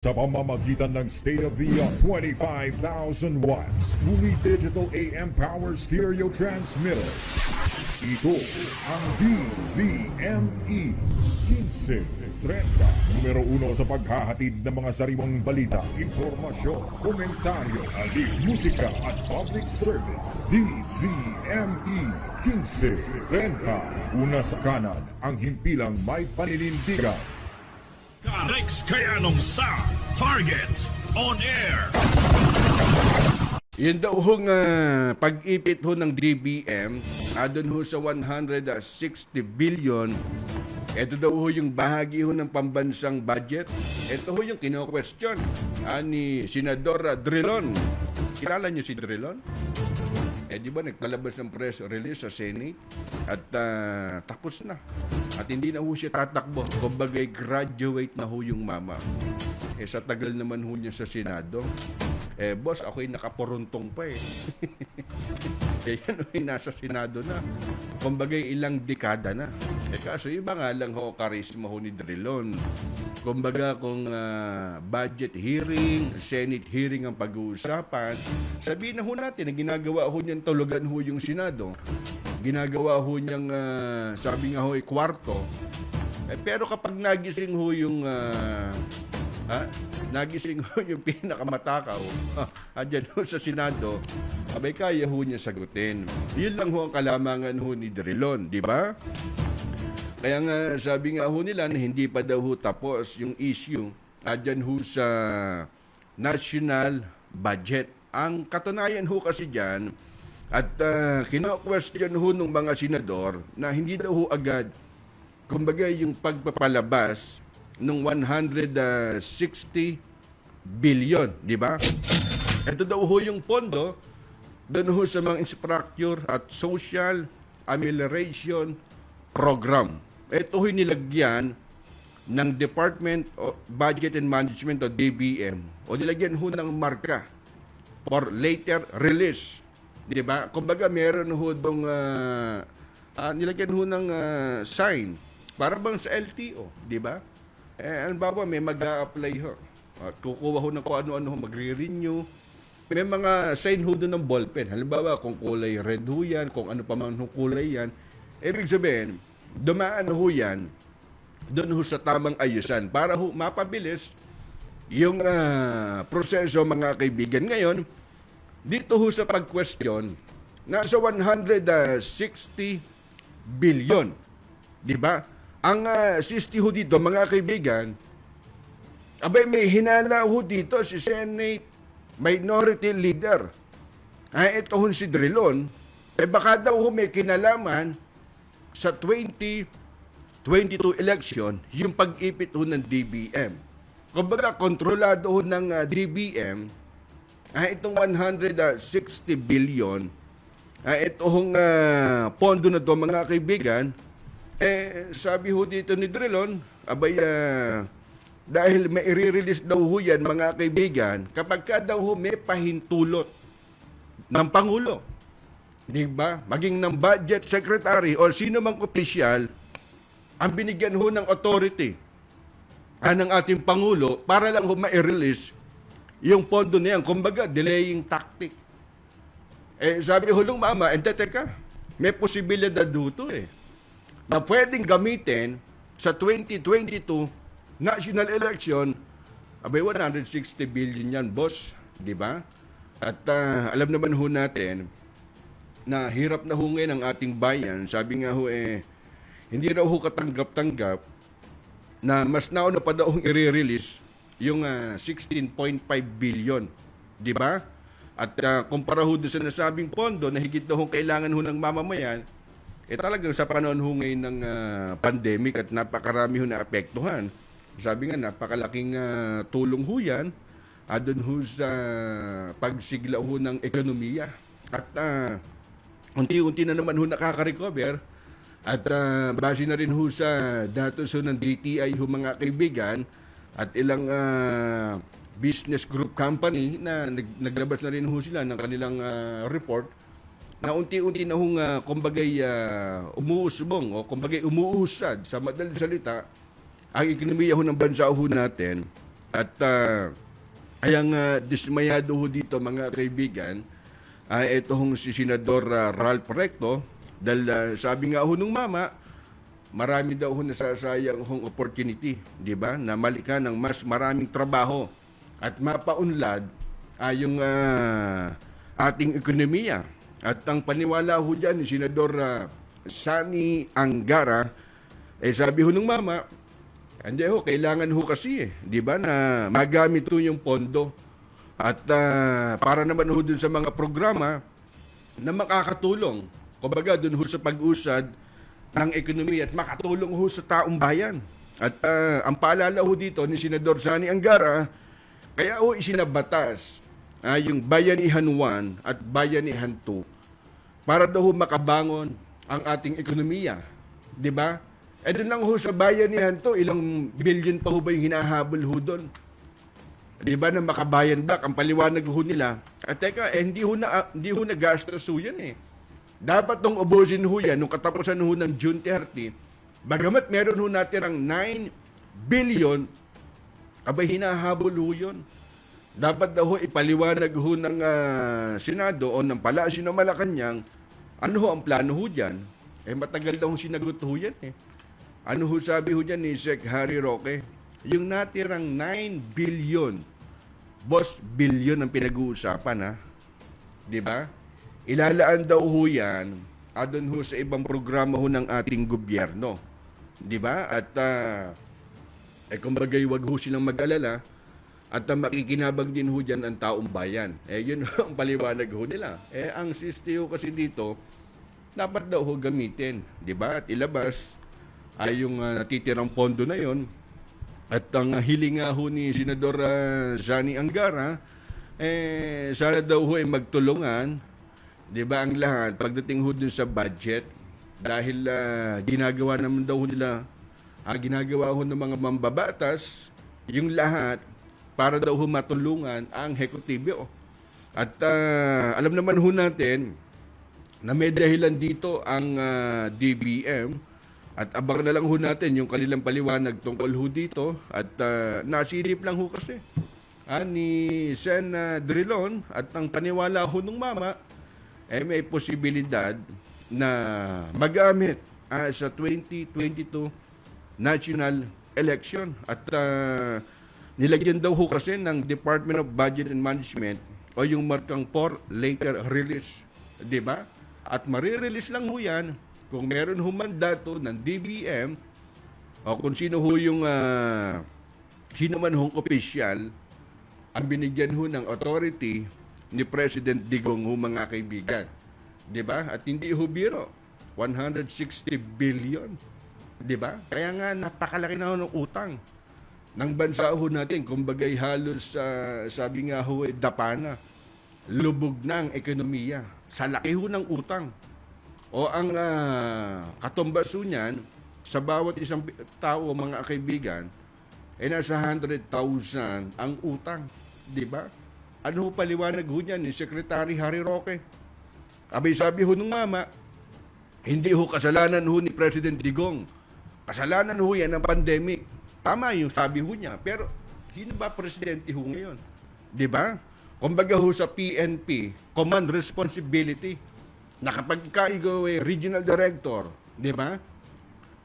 Sa pamamagitan ng state-of-the-art 25,000 watts fully digital AM power stereo transmitter. Ito ang DZME 1530, numero 1 sa paghahatid ng mga sariwang balita, impormasyon, komentaryo, alib, musika at public service. DZME 1530, una sa kanan, ang himpilang may paninindigan. Rex Kayanong sa Target On Air. Yun daw hong pag-ipit ho ng DBM, doon ho sa 160 billion, ito daw ho yung bahagi ho ng pambansang budget. Ito ho yung kino-question ni Senador Drilon. Kilala niyo si Drilon? Di ba nagpalabas ng press release sa Senate at tapos na. At hindi na ho siya tatakbo. Kumbaga graduate na ho yung mama. Sa tagal naman ho niya sa Senado. Boss, ako'y nakapuruntong pa eh. Yan ho nasa Senado na. Kumbaga ilang dekada na. Kaso iba nga lang ho karisma ho ni Drilon. Kumbaga kung budget hearing, Senate hearing ang pag-uusapan, sabihin na ho natin na ginagawa ho niyang tulugan ho yung Senado. Ginagawa ho niyang, sabi nga ho, kwarto. Pero kapag nagising ho yung, nagising ho yung pinakamatakaw, dyan ho sa Senado, abay kaya ho niya sagutin. Yun lang ho ang kalamangan ho ni Drilon, di ba? Kaya nga sabi nga ho nila na hindi pa daw ho tapos yung issue dyan ho sa national budget. Ang katunayan ho kasi dyan at kino-question ho ng mga senador na hindi daw ho agad kumbaga yung pagpapalabas ng 160 billion, di ba? Ito daw ho yung pondo doon ho sa mga infrastructure at social amelioration program. Ito ho'y nilagyan ng Department of Budget and Management o DBM o nilagyan ho ng marka for later release. Di ba? Kumbaga meron ho dong nilagyan ho ng sign para bang sa LTO. Di ba? Halimbawa may mag-a-apply ho. At kukuha ho ng kung ano-ano ho, magre-renew. May mga sign ho doon ng ballpen. Halimbawa kung kulay red ho yan, kung ano pa man ho kulay yan. Ibig sabihin, dumaan ho yan doon ho sa tamang ayusan para ho mapabilis yung proseso mga kaibigan. Ngayon, dito ho sa pag-question, nasa 160 billion. Di ba? Ang 60 ho dito, mga kaibigan, abay may hinala ho dito si Senate Minority Leader. Ito ho si Drilon, baka daw ho may kinalaman sa 2022 election, yung pag-ipit ho ng DBM. Kumbaga, kontrolado ho ng DBM, itong 160 billion, ito hong pondo na to mga kaibigan, sabi ho dito ni Drilon, abay, dahil may i-release daw ho yan mga kaibigan, kapag ka daw ho may pahintulot ng Pangulo, di ba? Maging ng budget secretary o sino mang opisyal ang binigyan ho ng authority ng ating Pangulo para lang ho ma-release yung pondo na yan. Kumbaga, delaying tactic. Sabi ho nung mama, teka, may posibilidad dito na pwedeng gamitin sa 2022 national election, abay 160 billion yan, boss. Di ba? At alam naman ho natin, na hirap na ho ngayon ang ating bayan. Sabi nga ho hindi raw ho katanggap-tanggap na mas nauna pa daw i-release yung 16.5 billion. Di ba? At kumpara ho doon sa nasabing pondo na higit na ho kailangan ho ng mamamayan, talagang sa panahon ho ngayon ng pandemic at napakarami ho na apektuhan. Sabi nga, napakalaking tulong ho yan doon ho sa pagsigla ho ng ekonomiya. At unti-unti na naman ho nakaka-recover at base na rin ho sa datos ho ng DTI ho mga kaibigan at ilang business group company na naglabas na rin ho sila ng kanilang report na unti-unti na hong kumbagay umuusbong o kumbagay umuusad sa madaling salita ang ekonomiya ho ng bansa ho natin At ayang dismayado ho dito mga kaibigan, ito hong si Senador Ralph Recto, dahil sabi nga ho nung mama, marami daw ho nasasayang hong opportunity, di ba? Na malika ng mas maraming trabaho at mapaunlad yung ating ekonomiya. At ang paniwala ho dyan ni Senador Sani Angara, sabi ho nung mama, hindi ho, kailangan ho kasi di ba, na magamit ho yung pondo. At para naman ho dun sa mga programa na makakatulong, kumbaga dun ho sa pag-usad ng ekonomiya at makatulong ho sa taong bayan. At ang paalala ho dito ni Senador Sani Angara, kaya ho isinabatas yung Bayanihan 1 at Bayanihan 2 para daw ho makabangon ang ating ekonomiya. Di ba? Doon lang ho sa Bayanihan to, ilang billion pa ho ba yung hinahabol ho doon? Di ba na makabayan back? Ang paliwanag ho nila. At teka, hindi ho nagastos ho yan eh. Dapat nung ubusin ho yan, nung katapusan ho ng June 30, bagamat meron ho natirang 9 billion, abay hinahabol ho yun. Dapat daw ho ipaliwanag ho ng Senado o ng Palasyo ng Malacanang, ano ho ang plano ho dyan? Matagal daw sinagot ho yan eh. Ano ho sabi ho dyan ni Sec. Harry Roque? Yung natirang 9 billion, boss, billion ang pinag-uusapan ha. Di ba? Ilalaan daw ho yan adon ho sa ibang programa ho ng ating gobyerno. Di ba? At kumbagay wag ho silang mag-alala at makikinabang din ho dyan ang taong bayan. Yun ho ang paliwanag ho nila. Ang siste ho kasi dito, dapat daw ho gamitin. Di ba? At ilabas ay yung natitirang pondo na yon. At ang hiling nga ho ni Senador Sani Angara, sana daw ho ay magtulungan, di ba, ang lahat pagdating ho dun sa budget, dahil ginagawa naman daw ho nila, ginagawa ho ng mga mambabatas, yung lahat para daw ho matulungan ang hekutibo. At alam naman ho natin na may dahilan dito ang DBM. At abang na lang ho natin yung kanilang paliwanag tungkol ho dito. At nasilip lang ho kasi ni Sen. Drilon at ang paniwala ho ng mama, may posibilidad na magamit sa 2022 national election. At nilagyan daw ho kasi ng Department of Budget and Management o yung markang for later release. Diba? At marirelease lang ho yan kung meron ho mandato ng DBM o kung sino ho yung sino man hong opisyal ang binigyan ho ng authority ni President Digong ho mga kaibigan. Diba? At hindi ho biro. 160 billion. Diba? Kaya nga napakalaki na ho ng utang ng bansa ho natin. Kumbagay halos sabi nga ho dapana. Lubog na ang ekonomiya. Sa laki ho ng utang. O ang katumbaso niyan, sa bawat isang tao, mga kaibigan, nasa 100,000 ang utang. Di ba? Ano ho paliwanag ho niyan ni Secretary Harry Roque? Abay sabi ho nung mama, hindi ho kasalanan ho ni President Digong. Kasalanan ho yan ng pandemic. Tama yung sabi ho niya. Pero, sino ba presidente ho ngayon? Di ba? Kumbaga ho sa PNP, command responsibility, na kapag ikaw regional director, di ba?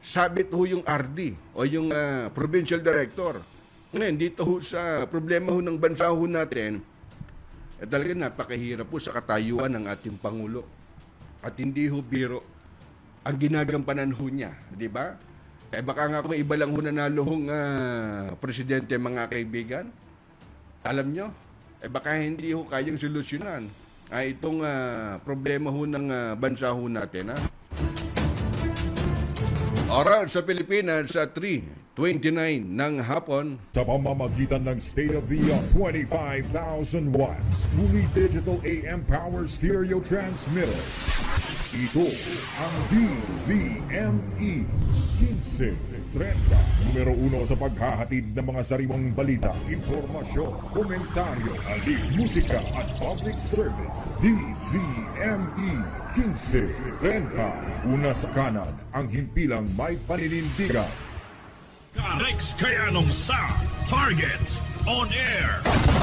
Sabit ho yung RD o yung provincial director. Ngayon, dito ho sa problema ho ng bansa ho natin, talaga napakahirap po sa katayuan ng ating Pangulo. At hindi ho biro ang ginagampanan ho niya, di ba? Baka nga kung iba lang ho nanalo hong presidente, mga kaibigan, alam nyo, baka hindi ho kayang solusyonan itong problema ho ng bansa ho natin. Oras sa Pilipinas sa 3:29 ng hapon. Sa pamamagitan ng state-of-the-art 25,000 watts, fully digital AM power stereo transmitter. Ito ang DZME 1530. Numero 1 sa paghahatid ng mga sariwang balita, impormasyon, komentaryo, halik, musika at public service. DZME 1530. Una sa kanan, ang himpilang may paninindigan. Rex Kayanong sa Target On air.